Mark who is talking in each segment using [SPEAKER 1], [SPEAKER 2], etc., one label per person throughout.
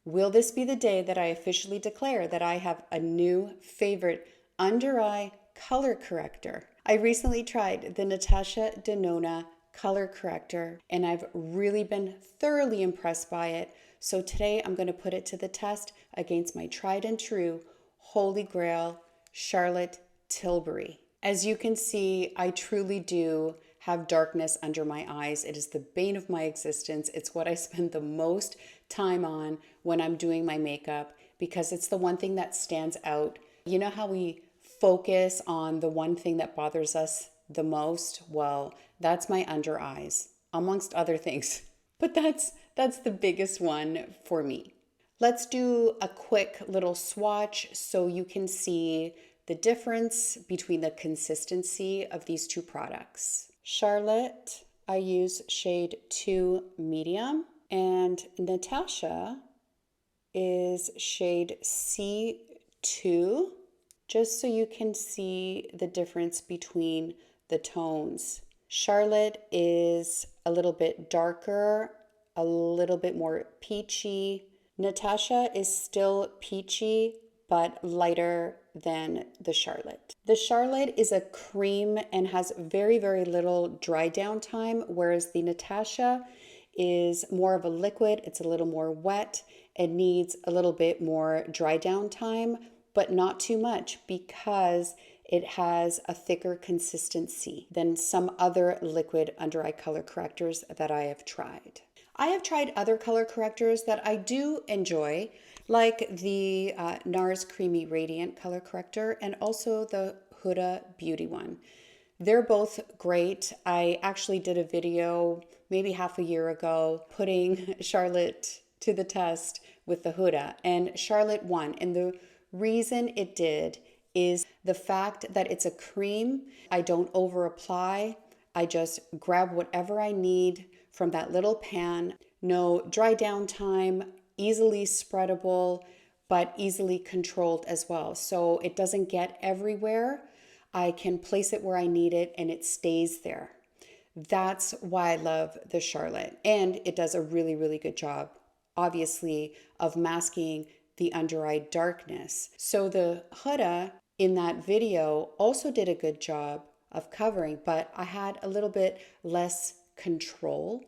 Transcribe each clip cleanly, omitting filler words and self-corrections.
[SPEAKER 1] Will this be the day that I officially declare that I have a new favorite under eye color corrector? I recently tried the Natasha Denona color corrector and I've really been thoroughly impressed by it. So today I'm going to put it to the test against my tried and true Holy Grail Charlotte Tilbury. As you can see, I truly do have darkness under my eyes. It is the bane of my existence. It's what I spend the most time on when I'm doing my makeup because it's the one thing that stands out. You know how we focus on the one thing that bothers us the most? Well, that's my under eyes, amongst other things. But that's the biggest one for me. Let's do a quick little swatch so you can see the difference between the consistency of these two products. Charlotte, I use shade 2 medium, and Natasha is shade C2, just so you can see the difference between the tones. Charlotte is a little bit darker, a little bit more peachy. Natasha is still peachy, but lighter than the Charlotte. The Charlotte is a cream and has very, very little dry down time, whereas the Natasha is more of a liquid. It's a little more wet. It needs a little bit more dry down time, but not too much because it has a thicker consistency than some other liquid under eye color correctors that I have tried. I have tried other color correctors that I do enjoy, like the NARS Creamy Radiant color corrector and also the Huda Beauty one. They're both great. I actually did a video maybe half a year ago putting Charlotte to the test with the Huda, and Charlotte won. And the reason it did is the fact that it's a cream. I don't over apply. I just grab whatever I need from that little pan. No dry down time, easily spreadable, but easily controlled as well. So it doesn't get everywhere. I can place it where I need it and it stays there. That's why I love the Charlotte. And it does a really, really good job, obviously, of masking the under eye darkness. So the Huda in that video also did a good job of covering, but I had a little bit less control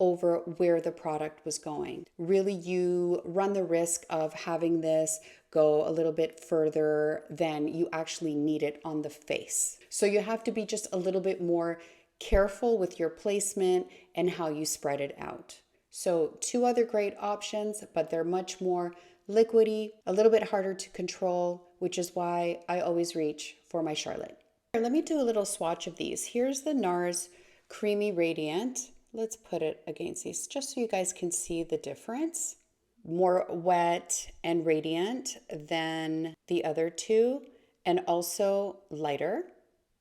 [SPEAKER 1] over where the product was going. Really, you run the risk of having this go a little bit further than you actually need it on the face. So you have to be just a little bit more careful with your placement and how you spread it out. So two other great options, but they're much more liquidy, a little bit harder to control, which is why I always reach for my Charlotte. Let me do a little swatch of these. Here's the NARS Creamy Radiant. Let's put it against these just so you guys can see the difference. More wet and radiant than the other two, and also lighter.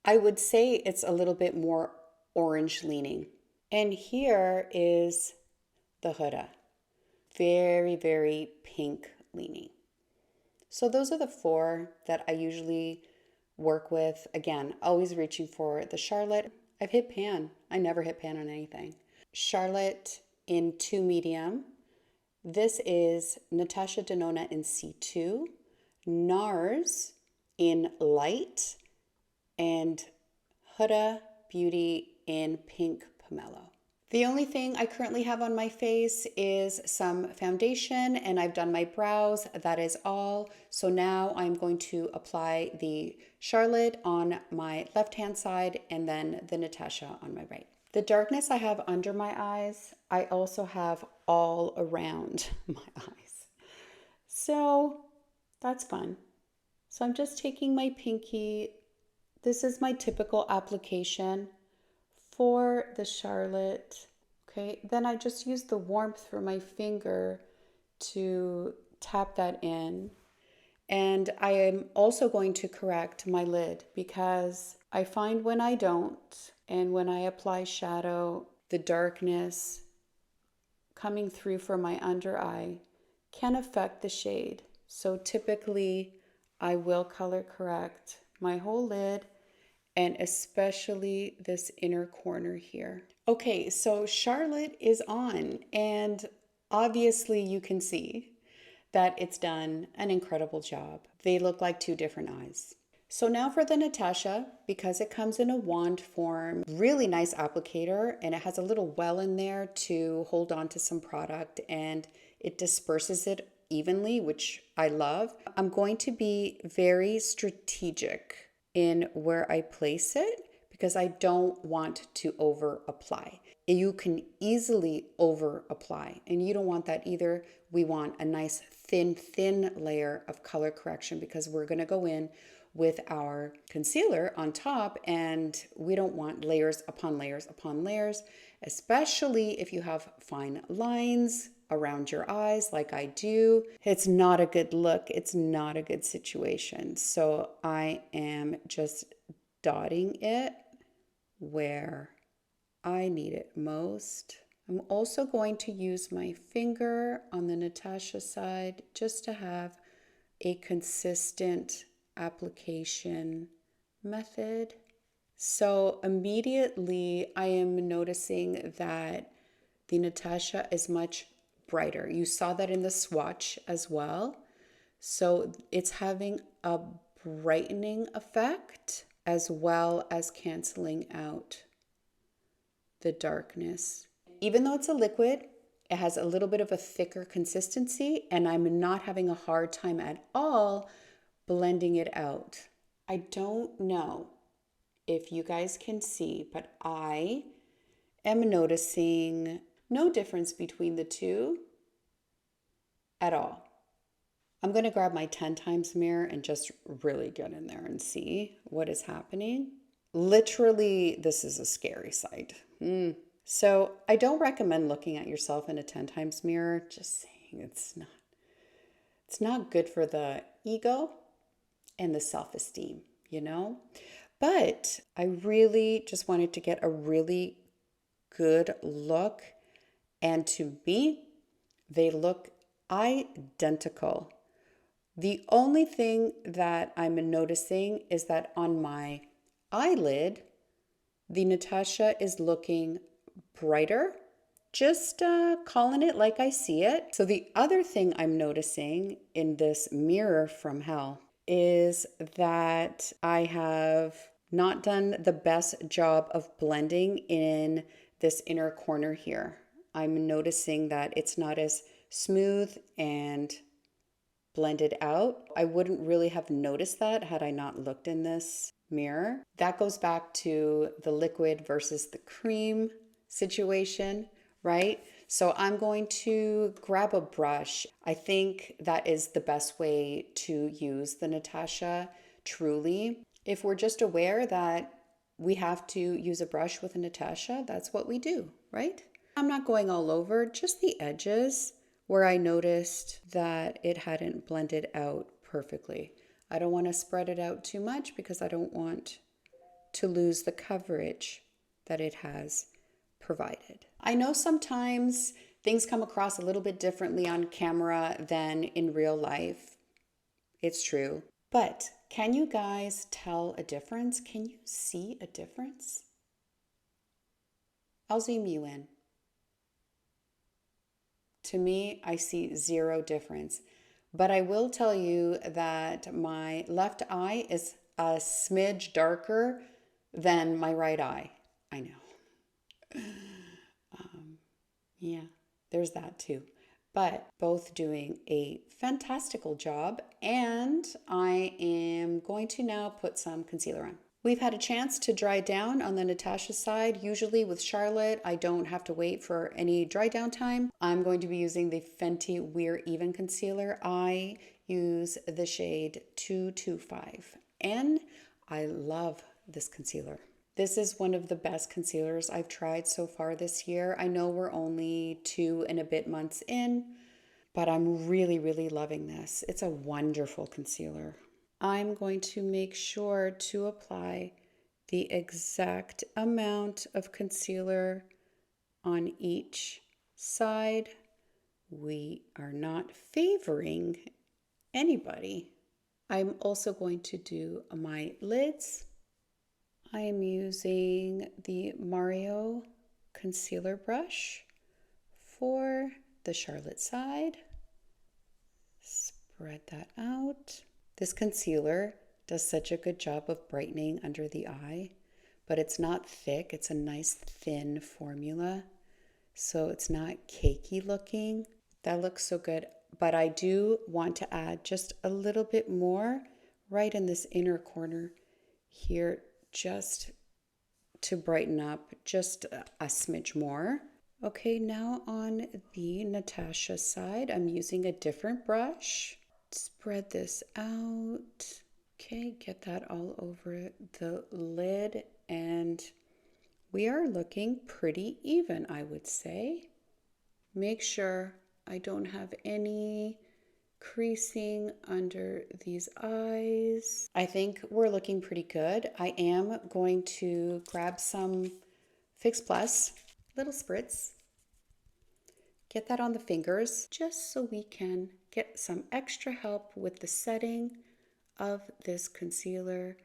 [SPEAKER 1] I would say it's a little bit more orange leaning. And here is the Huda. Very, very pink leaning. So those are the four that I usually work with. Again, always reaching for the Charlotte. I've hit pan. I never hit pan on anything. Charlotte in 2 medium. This is Natasha Denona in C2. NARS in light. And Huda Beauty in pink pomelo. The only thing I currently have on my face is some foundation, and I've done my brows. That is all. So now I'm going to apply the Charlotte on my left-hand side and then the Natasha on my right. The darkness I have under my eyes, I also have all around my eyes. So that's fun. So I'm just taking my pinky. This is my typical application for the Charlotte. Okay, then I just use the warmth from my finger to tap that in. And I am also going to correct my lid because I find when I don't and when I apply shadow, the darkness coming through from my under eye can affect the shade. So typically I will color correct my whole lid and especially this inner corner here. Okay, so Charlotte is on, and obviously you can see that it's done an incredible job. They look like two different eyes. So now for the Natasha, because it comes in a wand form, really nice applicator, and it has a little well in there to hold on to some product, and it disperses it evenly, which I love. I'm going to be very strategic in where I place it because I don't want to over apply. You can easily over apply, and you don't want that either. We want a nice thin layer of color correction because we're going to go in with our concealer on top, and we don't want layers upon layers upon layers, especially if you have fine lines around your eyes like I do. It's not a good look. It's not a good situation. So I am just dotting it where I need it most. I'm also going to use my finger on the Natasha side just to have a consistent application method. So immediately I am noticing that the Natasha is much brighter. You saw that in the swatch as well. So it's having a brightening effect as well as canceling out the darkness. Even though it's a liquid, it has a little bit of a thicker consistency, and I'm not having a hard time at all blending it out. I don't know if you guys can see, but I am noticing no difference between the two at all. I'm going to grab my 10 times mirror and just really get in there and see what is happening. Literally, this is a scary sight. So I don't recommend looking at yourself in a 10 times mirror. Just saying, it's not good for the ego and the self-esteem, you know? But I really just wanted to get a really good look. And to me, they look identical. The only thing that I'm noticing is that on my eyelid, the Natasha is looking brighter. Just calling it like I see it. So the other thing I'm noticing in this mirror from hell is that I have not done the best job of blending in this inner corner here. I'm noticing that it's not as smooth and blended out. I wouldn't really have noticed that had I not looked in this mirror. That goes back to the liquid versus the cream situation, right? So I'm going to grab a brush. I think that is the best way to use the Natasha, truly. If we're just aware that we have to use a brush with a Natasha, that's what we do, right? I'm not going all over, just the edges where I noticed that it hadn't blended out perfectly. I don't want to spread it out too much because I don't want to lose the coverage that it has provided. I know sometimes things come across a little bit differently on camera than in real life. It's true. But can you guys tell a difference? Can you see a difference? I'll zoom you in. To me, I see zero difference. But I will tell you that my left eye is a smidge darker than my right eye. I know. Yeah, there's that too. But both doing a fantastical job, and I am going to now put some concealer on. We've had a chance to dry down on the Natasha side. Usually with Charlotte, I don't have to wait for any dry down time. I'm going to be using the Fenty Wear Even Concealer. I use the shade 225, and I love this concealer. This is one of the best concealers I've tried so far this year. I know we're only 2 and a bit months in, but I'm really, really loving this. It's a wonderful concealer. I'm going to make sure to apply the exact amount of concealer on each side. We are not favoring anybody. I'm also going to do my lids. I am using the Mario concealer brush for the Charlotte side. spread that out. This concealer does such a good job of brightening under the eye, but it's not thick. It's a nice thin formula, so it's not cakey looking. That looks so good, but I do want to add just a little bit more right in this inner corner here, just to brighten up just a smidge more. Okay, now on the Natasha side, I'm using a different brush. Spread this out. Okay, get that all over the lid, and we are looking pretty even, I would say. Make sure I don't have any creasing under these eyes. I think we're looking pretty good. I am going to grab some Fix Plus, little spritz, get that on the fingers, just so we can get some extra help with the setting of this concealer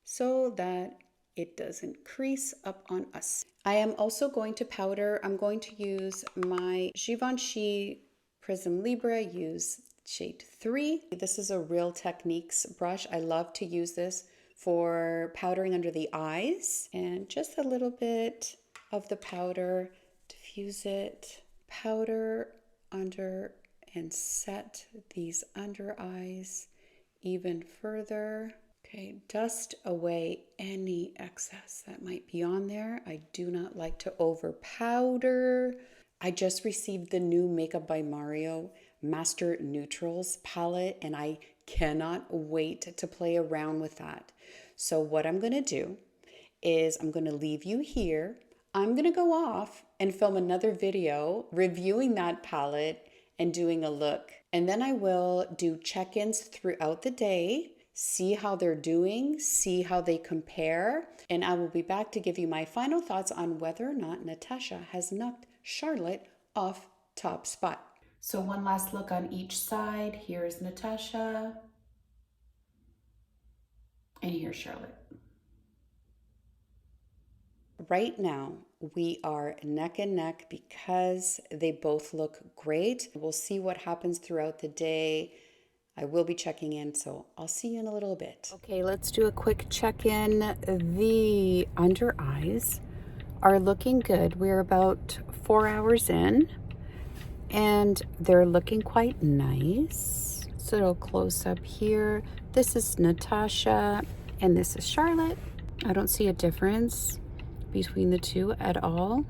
[SPEAKER 1] so that it doesn't crease up on us. I am also going to powder. I'm going to use my Givenchy Prism Libre, use shade 3. This is a Real Techniques brush. I love to use this for powdering under the eyes, and just a little bit of the powder, diffuse it, powder under, and set these under eyes even further. Okay, dust away any excess that might be on there. I do not like to over powder. I just received the new Makeup by Mario Master Neutrals palette, and I cannot wait to play around with that. So what I'm going to do is I'm going to leave you here. I'm going to go off and film another video reviewing that palette and doing a look. And then I will do check-ins throughout the day, see how they're doing, see how they compare, and I will be back to give you my final thoughts on whether or not Natasha has knocked Charlotte off top spot. So one last look on each side. Here's Natasha, and here's Charlotte. Right now, we are neck and neck because they both look great. We'll see what happens throughout the day. I will be checking in, so I'll see you in a little bit. Okay, let's do a quick check-in. The under eyes are looking good. We're about 4 hours in, and they're looking quite nice. So a close up here. This is Natasha, and this is Charlotte. I don't see a difference between the two at all.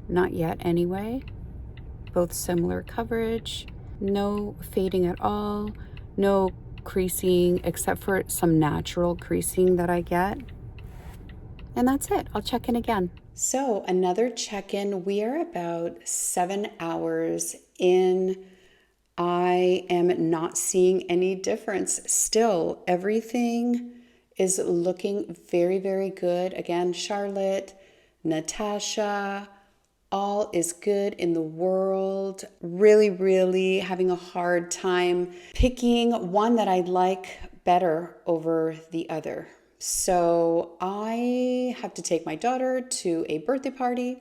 [SPEAKER 1] Not yet anyway. Both similar coverage. No fading at all, no creasing except for some natural creasing that I get. And that's it. I'll check in again. So another check-in. We are about 7 hours in. I am not seeing any difference still. Everything is looking very, very good. Again, Charlotte, Natasha, all is good in the world. Really, really having a hard time picking one that I like better over the other. So I have to take my daughter to a birthday party,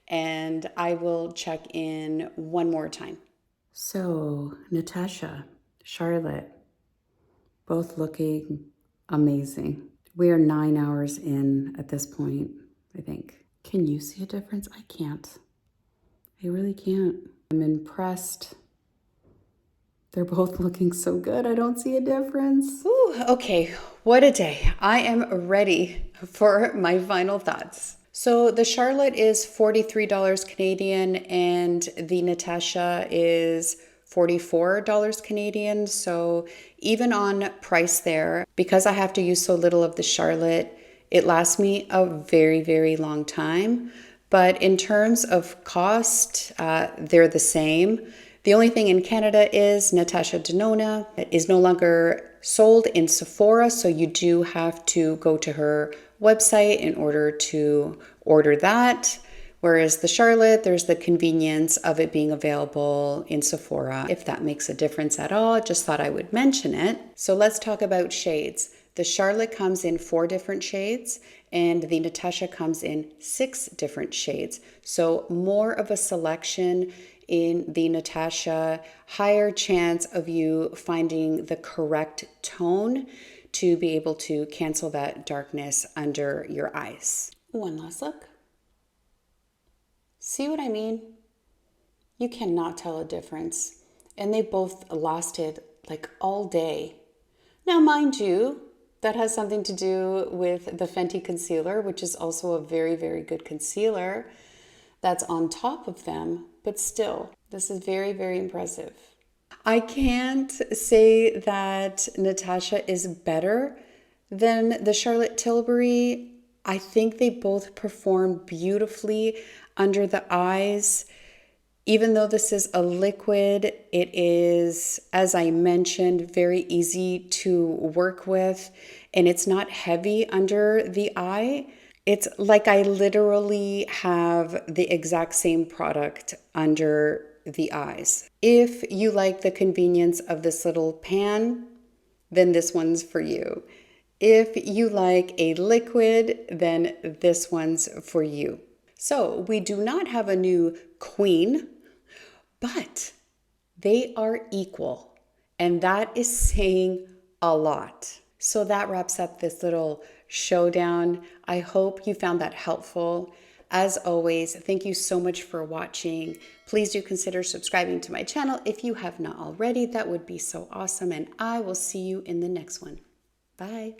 [SPEAKER 1] and I will check in one more time. So Natasha, Charlotte, both looking amazing. We are 9 hours in at this point, I think. Can you see a difference? I can't. I really can't. I'm impressed. They're both looking so good. I don't see a difference. Ooh, okay, what a day. I am ready for my final thoughts. So the Charlotte is $43 Canadian and the Natasha is $44 Canadian. So even on price there, because I have to use so little of the Charlotte, it lasts me a very, very long time. But in terms of cost, they're the same. The only thing in Canada is Natasha Denona is no longer sold in Sephora, so you do have to go to her website in order to order that. Whereas the Charlotte, there's the convenience of it being available in Sephora. If that makes a difference at all, just thought I would mention it. So let's talk about shades. The Charlotte comes in 4 different shades and the Natasha comes in 6 different shades. So more of a selection in the Natasha, higher chance of you finding the correct tone to be able to cancel that darkness under your eyes. One last look. See what I mean? You cannot tell a difference. And they both lasted like all day. Now, mind you, that has something to do with the Fenty concealer, which is also a very, very good concealer that's on top of them. But still, this is very, very impressive. I can't say that Natasha is better than the Charlotte Tilbury. I think they both perform beautifully under the eyes. Even though this is a liquid, it is, as I mentioned, very easy to work with, and it's not heavy under the eye. It's like I literally have the exact same product under the eyes. If you like the convenience of this little pan, then this one's for you. If you like a liquid, then this one's for you. So we do not have a new queen, but they are equal, and that is saying a lot. So that wraps up this little showdown. I hope you found that helpful. As always, thank you so much for watching. Please do consider subscribing to my channel if you have not already. That would be so awesome, and I will see you in the next one. Bye.